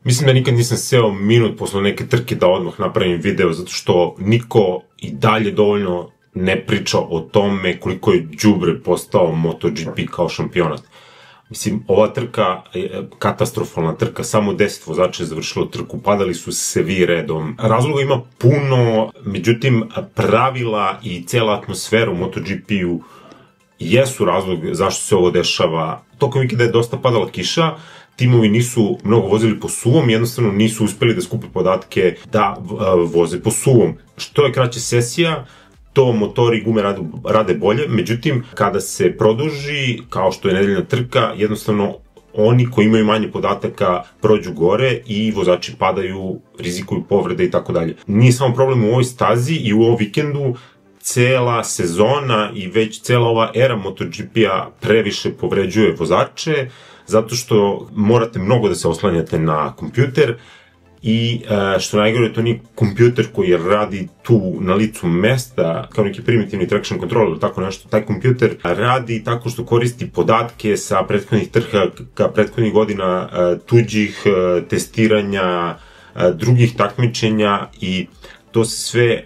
Mislim da nikad nisam seo minut posle neke trke da odmah napravim video, zato što niko i dalje dovoljno ne priča o tome koliko je đubre postao MotoGP kao šampionat. Mislim, ova trka je katastrofalna trka, samo 10 vozača je završilo trku, padali su svi redom. Razloga ima puno, međutim, pravila i cela atmosfera u MotoGP-u jesu razlog zašto se ovo dešava. Tokom vikenda je dosta padala kiša, timovi nisu mnogo vozili po suvom, jednostavno nisu uspeli da skupe podatke da voze po suvom. Što je kraća sesija, to motori i gume rade bolje, međutim, kada se produži, kao što je nedeljna trka, jednostavno oni koji imaju manje podataka prođu gore i vozači padaju, rizikuju povrede i tako dalje. Nije samo problem u ovoj stazi i u ovom vikendu, cela sezona i već cela ova era MotoGP-a previše povređuje vozače, zato što morate mnogo da se oslanjate na kompjuter i što najgore, to nije kompjuter koji radi tu na licu mesta, kao neki primitivni traction control ili tako nešto. Taj kompjuter radi tako što koristi podatke sa prethodnih trka, prethodnih godina, tuđih testiranja, drugih takmičenja i to se sve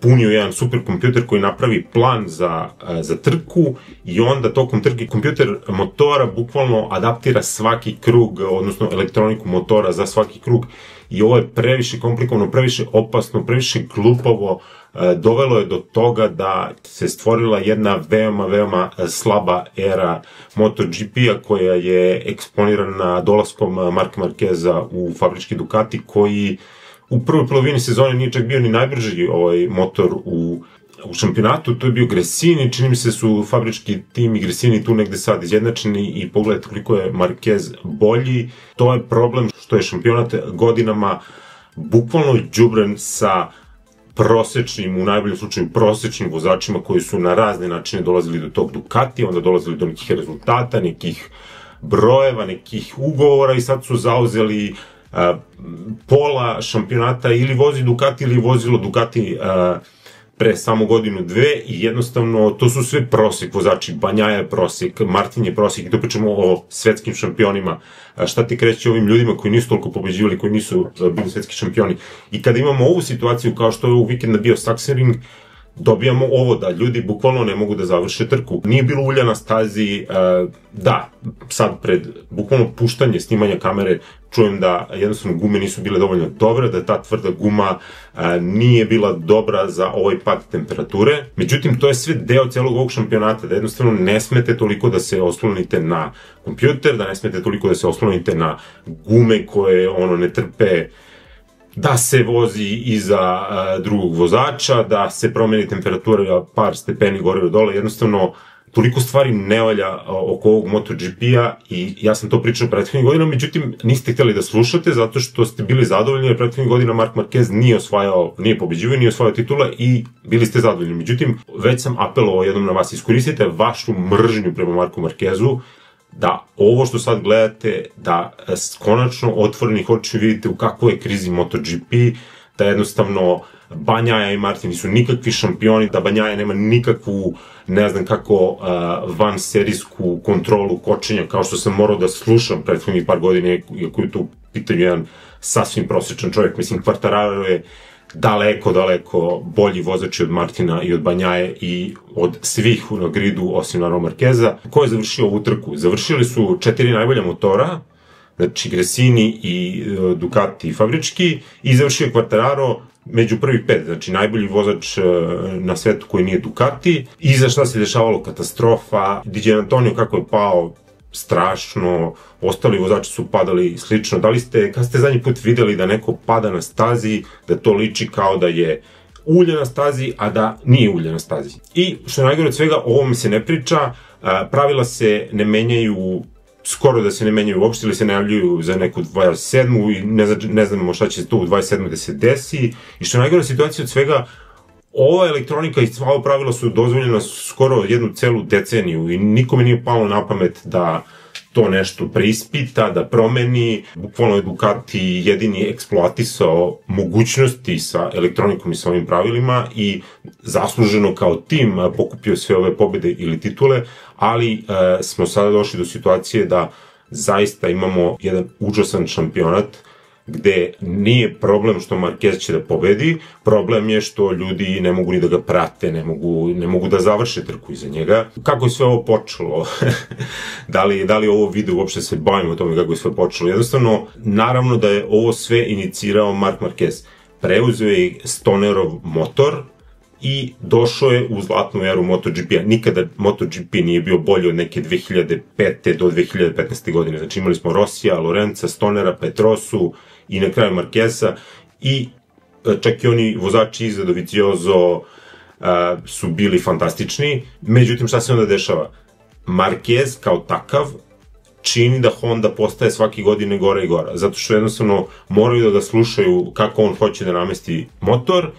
puni u jedan super kompjuter koji napravi plan za trku i onda tokom trke kompjuter motora bukvalno adaptira svaki krug, odnosno elektroniku motora za svaki krug i ovo je previše komplikovano, previše opasno, previše glupavo, dovelo je do toga da se stvorila jedna veoma slaba era MotoGP-a koja je eksponirana dolaskom Marka Marqueza u fabrički Ducati koji u prvoj polovini sezone nije čak bio ni najbrži motor u šampionatu, to je bio Gresini, čini mi se su fabrički tim i Gresini tu negde sad izjednačeni i pogledajte koliko je Marquez bolji. To je problem što je šampionat godinama bukvalno đubren sa prosečnim, u najboljem slučaju prosečnim vozačima koji su na razne načine dolazili do tog Ducati, onda dolazili do nekih rezultata, nekih brojeva, nekih ugovora i sad su zauzeli pola šampionata ili vozi Ducati ili vozilo Ducati pre samo godinu, dve i jednostavno to su sve prosek vozači, Banjaja je prosek, Martin je prosek i to pričamo o svetskim šampionima. Šta ti kreće ovim ljudima koji nisu toliko pobeđivali, koji nisu bili svetski šampioni. I kada imamo ovu situaciju kao što je ovog vikenda bio Sachsenring, dobijamo ovo da ljudi bukvalno ne mogu da završe trku. Nije bilo ulja na stazi, da, sad pred bukvalno puštanje snimanja kamere čujem da jednostavno gume nisu bile dovoljno dobre, da ta tvrda guma nije bila dobra za ovaj pad temperature. Međutim, to je sve deo celog ovog šampionata, da jednostavno ne smete toliko da se oslonite na kompjuter, da ne smete toliko da se oslonite na gume koje ne trpe da se vozi iza drugog vozača, da se promeni temperatura par stepeni gore do dole, jednostavno toliko stvari ne valja oko ovog MotoGP-a i ja sam to pričao prethodnih godina, međutim niste hteli da slušate zato što ste bili zadovoljni jer prethodnih godina Mark Marquez nije pobeđivao, nije osvajao titula i bili ste zadovoljni. Međutim, već sam apelovao jednom na vas, iskoristite vašu mržnju prema Marku Marquezu, da ovo što sad gledate, da konačno otvorenih očiju vidite u kakvoj je krizi MotoGP, da jednostavno Banjaja i Martin nisu nikakvi šampioni, da Banjaja nema nikakvu, ne znam kako, vanserijsku kontrolu kočenja, kao što sam morao da slušam prethodnih par godina, iako je tu pitanju jedan sasvim prosječan čovjek. Mislim, Quartararo je daleko bolji vozač od Martina i od Banjaje i od svih na gridu, osim naravno Marqueza. Ko je završio ovu trku? Završili su 4 najbolja motora, znači Gresini i Ducati fabrički, i završio je Quartararo među prvih 5, znači najbolji vozač na svetu koji nije Ducati. I za šta se dešavalo? Katastrofa. Di Antonio kako je pao, strašno, ostali vozači su padali slično. Kad ste zadnji put videli da neko pada na stazi, da to liči kao da je ulje na stazi, a da nije ulje na stazi. I što je najgore od svega, o ovome se ne priča, pravila se ne menjaju, skoro da se ne menjaju uopšte ili se najavljuju za neku 27. i ne znamo šta će to u 27. da se desi. I što je najgore situacija od svega, ova elektronika i sva ova pravila su dozvoljena skoro jednu celu deceniju i nikome nije palo na pamet da to nešto preispita, da promeni. Bukvalno je Ducati jedini eksploatisao mogućnosti sa elektronikom i sa ovim pravilima i zasluženo kao tim pokupio sve ove pobede ili titule, ali smo sada došli do situacije da zaista imamo jedan užasan šampionat gde nije problem što Marquez će da pobedi, problem je što ljudi ne mogu ni da ga prate, ne mogu da završe trku iza njega. Kako je sve ovo počelo? da li ovo video uopšte se bavimo o tome kako je sve počelo? Jednostavno, naravno da je ovo sve inicirao Marc Marquez. Preuzeo je Stonerov motor i došao je u zlatnu eru MotoGP-a. Nikada MotoGP nije bio bolji od neke 2005. do 2015. godine. Znači imali smo Rosija, Lorenza, Stonera, Petrosu i na kraju Marqueza i čak i oni vozači iza Dovizioso su bili fantastični. Međutim, šta se onda dešava? Marquez kao takav čini da Honda postaje svake godine gora i gora, zato što jednostavno moraju da ga slušaju kako on hoće da namesti motor,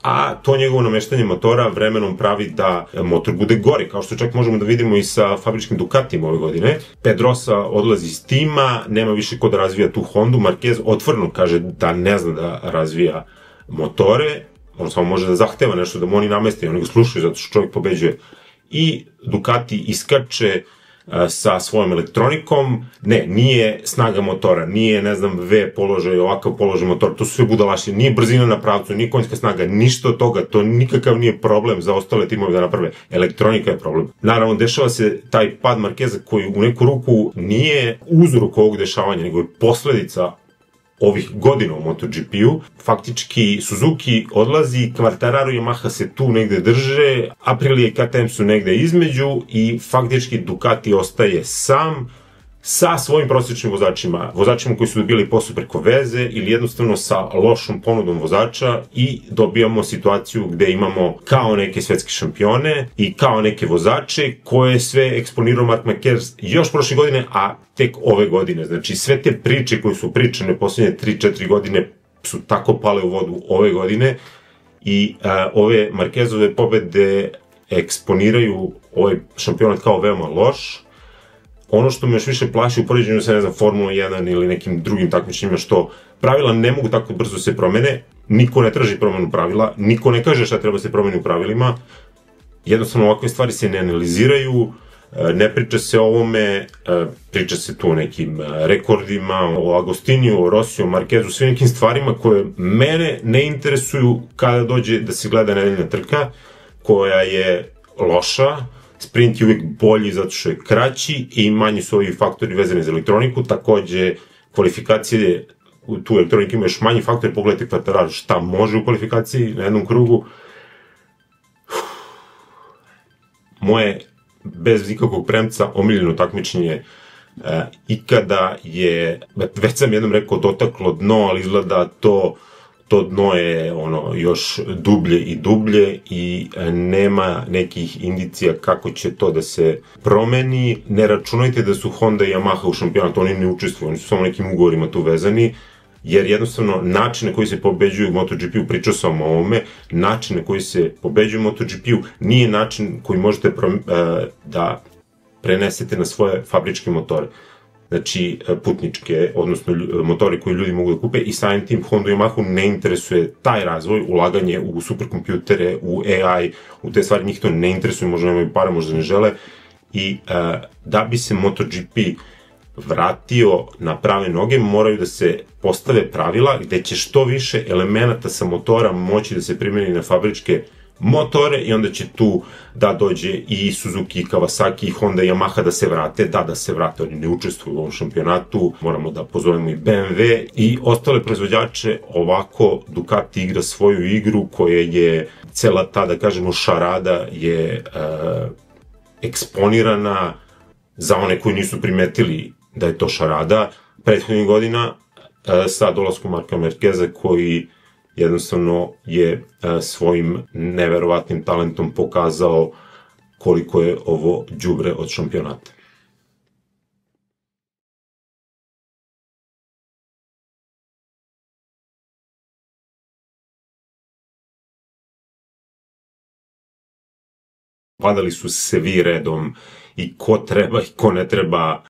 a to njegovo nameštanje motora vremenom pravi da motor bude gori, kao što čak možemo da vidimo i sa fabričkim Ducatijem ove godine. Pedrosa odlazi iz tima, nema više ko da razvija tu Hondu, Marquez otvoreno kaže da ne zna da razvija motore, on samo može da zahteva nešto da mu oni nameste, oni ga slušaju zato što čovjek pobeđuje. I Ducati iskače sa svojom elektronikom, nije snaga motora, nije, ne znam, V položaj, ovakav položaj motora, to su sve budalaštine, nije brzina na pravcu, nije konjska snaga, ništa od toga, to nikakav nije problem za ostale timove da naprave, elektronika je problem. Naravno, dešava se taj pad Marqueza koji u neku ruku nije uzrok ovog dešavanja, nego je posledica ovih godina u MotoGP-u. Faktički Suzuki odlazi, Quartararo i Yamaha se tu negde drže, Aprilia i KTM su negde između i faktički Ducati ostaje sam sa svojim prosječnim vozačima koji su dobili posao preko veze ili jednostavno sa lošom ponudom vozača i dobijamo situaciju gde imamo kao neke svetske šampione i kao neke vozače koje sve eksponirao Marc Marquez još prošle godine, a tek ove godine. Znači sve te priče koje su pričane poslednje 3-4 godine su tako pale u vodu ove godine i ove Marquezove pobede eksponiraju ovaj šampionat kao veoma loš. Ono što me još više plaši u poređenju sa, ne znam, Formula 1 ili nekim drugim takmičenjima, što pravila ne mogu tako brzo se promene, niko ne traži promenu pravila, niko ne kaže šta treba se promeni u pravilima, jednostavno ovakve stvari se ne analiziraju, ne priča se o ovome, priča se tu o nekim rekordima, o Agostiniju, o Rosiju, o Marquezu, sve nekim stvarima koje mene ne interesuju kada dođe da se gleda nedeljna trka, koja je loša. Sprint je uvijek bolji zato što je kraći i manji su ovi faktori vezani za elektroniku, takođe kvalifikacije u tu elektroniku ima još manji faktor, pogledajte Quartararo šta može u kvalifikaciji na jednom krugu. Moje, bez ikakvog premca, omiljeno takmičenje ikada je, već sam jednom rekao, dotaklo dno, ali izgleda to dno je još dublje i dublje i nema nekih indicija kako će to da se promeni. Ne računajte da su Honda i Yamaha u šampionatu, oni ne učestvuju, oni su samo nekim ugovorima tu vezani, jer jednostavno način na koji se pobeđuju u MotoGP-u, pričao sam o ovome, način na koji se pobeđuju u MotoGP-u nije način koji možete da prenesete na svoje fabričke motore. Znači, putničke, odnosno motori koji ljudi mogu da kupe i samim tim Honda i Yamahu ne interesuje taj razvoj, ulaganje u superkompjutere, u AI, u te stvari, njih to ne interesuje, možda nemaju para, možda ne žele i da bi se MotoGP vratio na prave noge, moraju da se postave pravila gde će što više elemenata sa motora moći da se primeni na fabričke motore i onda će tu da dođe i Suzuki, i Kawasaki, i Honda i Yamaha da se vrate, da se vrate, oni ne učestvuju u ovom šampionatu, moramo da pozovemo i BMW i ostale proizvođače, ovako Ducati igra svoju igru koja je cela ta, da kažemo, šarada je eksponirana za one koji nisu primetili da je to šarada prethodnih godina sa dolaskom Marka Marqueza koji jednostavno je svojim neverovatnim talentom pokazao koliko je ovo đubre od šampionata. Padali su se vi redom i ko treba i ko ne treba